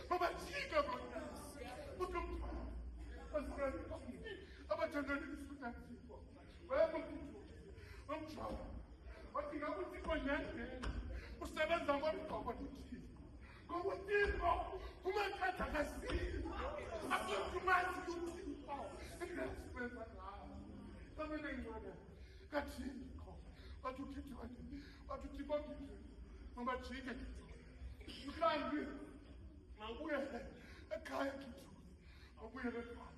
mabajike abantu mabajike ukuthi abathandani bisukathiko bayamukithi umjolo wathi ngakuthiko nyangena usebenza ngomgqoko nothiko ngokuthiko umathatha kasini akuthumasi uthiko engasebenza ngawo kamele ngcona kathiko wathi ukhithi wathi uthiko kithi mabajike mhlambi ngabuye ekhaya kithi ngabuye ekhaya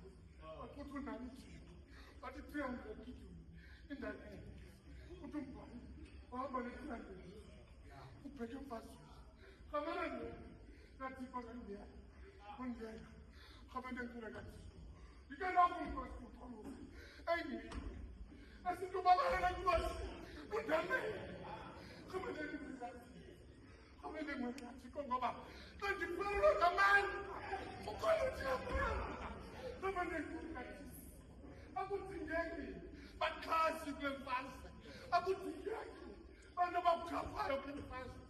wathi unani thiko wathi 300 kithi indane uthi umbhali wahamba nesandla ubheke mfazwe kamele ngathiko kandiya ungena kamele ngicela kathiko ike lapho umfazwe utholo engini esintubakala nkosi undane kamele kamele ngathiko ngoba kanti kulo ngamani ukhona uthiyapha kamele ngathiko akudingeki baxhasi kule mfazwe akudingeki bantu abakukhaphayo kule mfazwe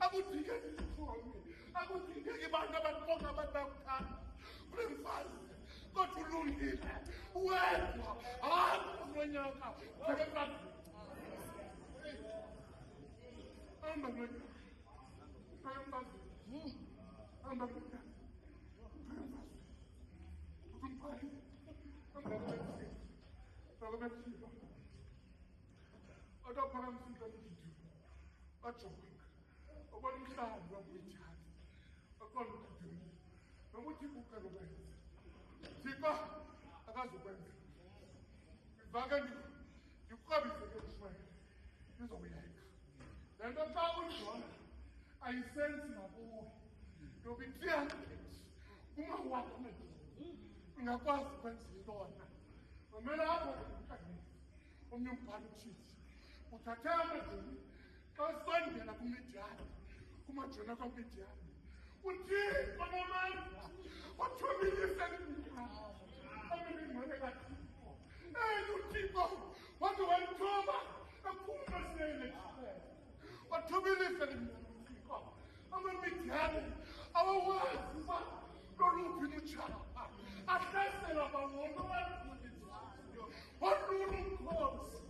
akudingeki isikhomi akudingeki bantu abaqoka abantu bakuthanda kule mfazwe kodwa ulungile wedwa hamba kulonyaka hamba kulonyaka hamba kulonyaka ukumphali Robertino. I don't want to do. A joke. I want to start what we had. I want to do. I want to book a way. Tika, I got the way. Wagon, you come in this way. This is a way. Then the town is gone. I sense my boy. You'll be 300. Uma walk on it. In a consequence, you don't. Mamela hapo umnyumphala uchithi uthathama nje kasondela kumidiyani kumajona kwamidiyani uthixo namandla wathobelisa imidiyani amilingwane kathixo uthixo wathi walithoba aphuma sinele wathobelisa imidiyani amamidiyani awawazi uba loluphi lutshaba ahlasela bawona walulumkhosi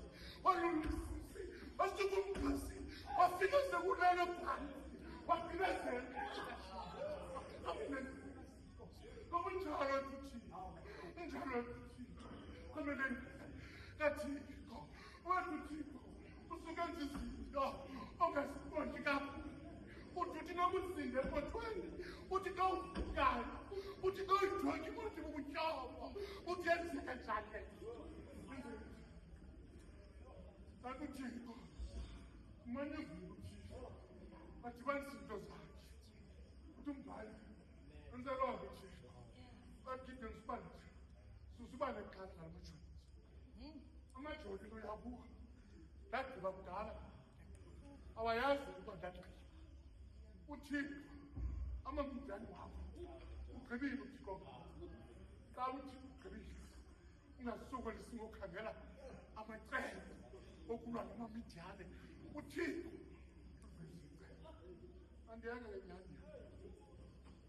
walulususi wasukumkhosi wafika sekulala phansi waphilezela ngokunjalo tuthixo unjalo tuthixo kumele kathixo wathi uthixo usuke nzizinto ongaziboni kakhulu uthi uthi nokuzinda epothweni uthi ka uvukayo uthi ka uyijonge uthi bubutyobo uthi yenzeka njani kanti uthixo umane uvula uthixo badibanisa izinto zakhe uthi umbhali enzelonke uthixo bagide ngisibanje susubane xhala lamajonisi amajoni uyabuka ndagqiba kudala awayazi ukuba ndagqiba uthixo amamidiyani wakho ugqibile uthixo xa uthixo ugqibile ungasokolisi ngokhangela amacebo okulwa namamidiyani uthixo andiyeke nyani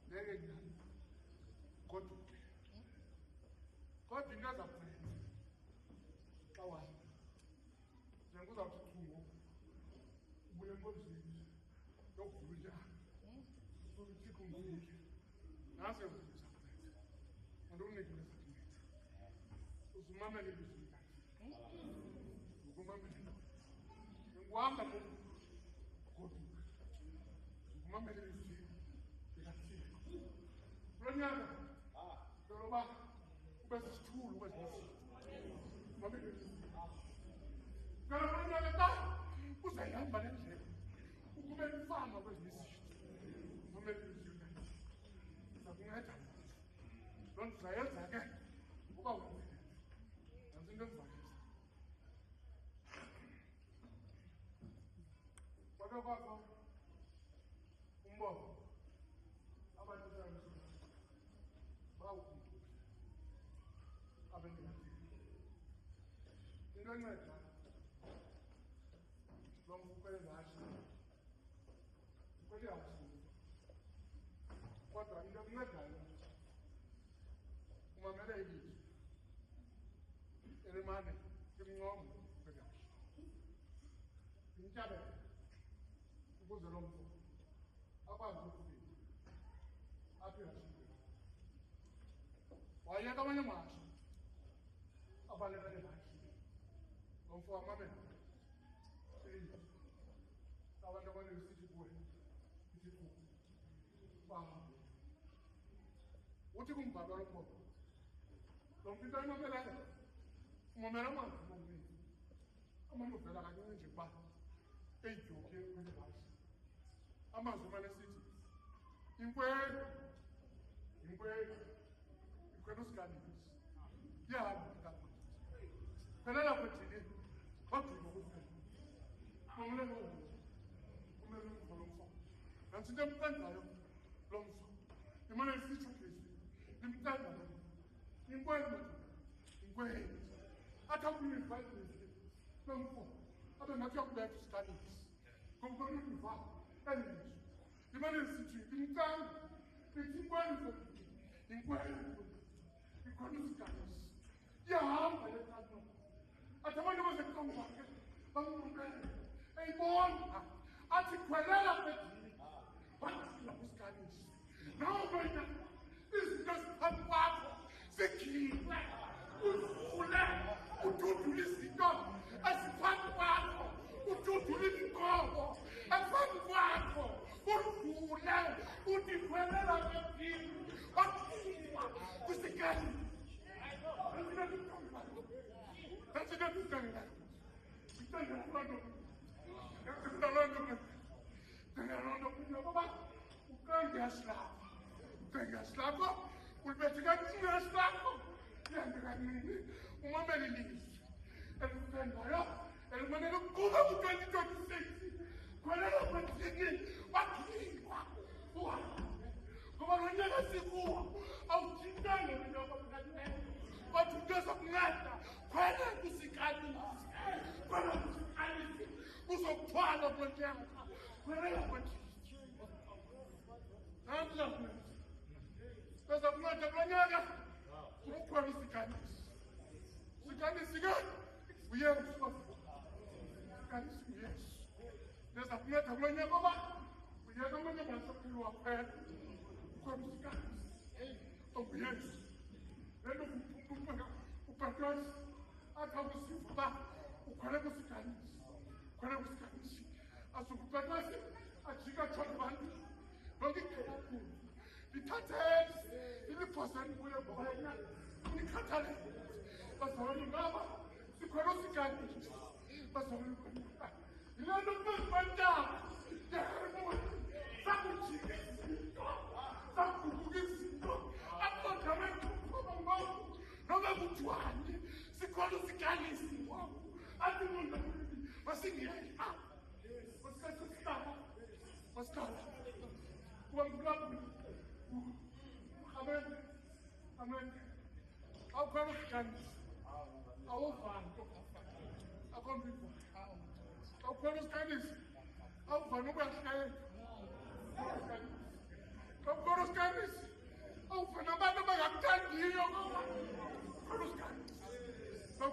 ndiyeke nyani kodwa kodwa into azakuyenza xa wahamba njengozawuthi thungo ubuye enkonzweni yokuvula unyaka uthixo ngiyike nase uza kulenza andokunike lezakulenza uzumamele ilizwi lakhe ukumamele ngikuhamba ngoduka ukumamele ilizwi likathixo kulo nyaka loloba ube sisithulu kwezinye mamele ilizwi ngalo kulo nyaka xa uzayihamba le ndlela ukube mfama kwezinye izinto mamele ilizwi lakhe zakunceda loo nto zayenza ke uba wenzeke nansi into endizakwenza kwake kwakho umbono abantu bawukhuphi abendingathini into enceda lo mfukwe ezasho uphethe kahle kodwa into ekuncedayo umamele ilizwi elimane imnqomo bekahle imtyabele ukuze lo mfo akwazi ukufika apho ingashiyeki wayeka abanye amahashe abalekele kahle lo mfo wamamele abantu abaningi sithi kuwe sithi kuwe uthi kumbhalo lo mfo lo mfo into ayimamelayo umamela amanzi omninzi amanzi uvela kancinci nje kuba eyidyokhe kweli hashe amazwi umane sithi inkweli inkweli ikhwela usiganisi iyahamba ikakhulu phelela kwethini wagqiba ukufela mamulelo umele umfo lo mfo nantsi into emqendayo lo mfo imane lisitsho ngezwi limqendayo inkweli inkweli athi akuyiva ilizwi lo mfo abe ngathi uyakubetha usiganisi ngomkona uyiva elizwi limane lisithi limqenda lithi inkweli inkweli ikhona usiganisi iyahamba lekanto athi abantu abasebuhlungu bakhe bamnqumele eyibona athi khwelela kwedini wagcina kusiganisi nawe wena izinto ziphambi kwakho zikhiphe udlule ududule izinto eziphambi kwakho ududule izinkobo eziphambi kwakho udlule uthi khwelela kwedini wagcina kusiganisi. That's enough of done that. You've done that a lot of them. You've done a lot of them. You've done a lot of them. Baba, you can't get slapped. You can't get slapped. We'll bet you got to get slapped. Yeah, you got me. Uma Melilis. And you can't buy up. And when you go up to 2026, when you go to singing, what do you want? Come on, when you see who, I'll keep down and you know what I'm saying. But you just have not. Kwena kusikanisi, kwena kusikanisi, uzothwala kwenjanga, kwena kwenjisi. Namhla mfethu, beza kunceda kulonyaka, ukukhwela usikanisi. Usikanisi ke, uyesu usikanisi uyesu. Beza kunceda kulonyaka ngoba, uyeka omunye amasophilo wakhwela, ukhwela usikanisi. Uyesu. Lento upatasi akakusifuba ukhwele kusiganisi ukhwele kusiganisi asukupatasi ajika thona abantu lonke ikhulu lithathele iliphoseni kuye wena unikhathalele bazalwane ngaba sikhwele usiganisi bazalwane ngaba yilento kubantu sakujika izinto sakuguguka izinto akodamento noma kuthiwani sikhona usiganisi wabo athi umuntu masingiyela wasikhala wangulapho amen awukhona usiganisi awuvani akombiva awukhona usiganisi awuvani ukuyashayela awukhona usiganisi awuvani abantu abangakuthandiyo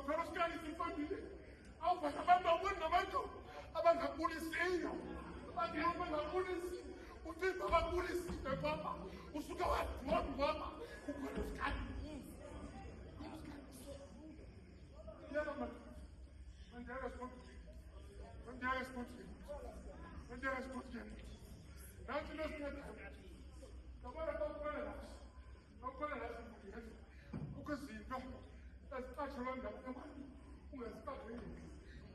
Peruskani simfamile. Awuvani abantu abona abantu abangabulisiyo. Abantu abangabulisi. Uthixo ababulisile baba. Usuka wadwa baba. Uperuskani. Yaba manje. Manje responsible. Nanti lo sikhona. Kabona bakukhona la. Bakukhona la simfamile. Ukuzinto ezicashelwa ngabantu ungazicasheli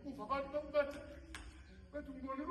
uva abantu bakubetha bethi ngibonile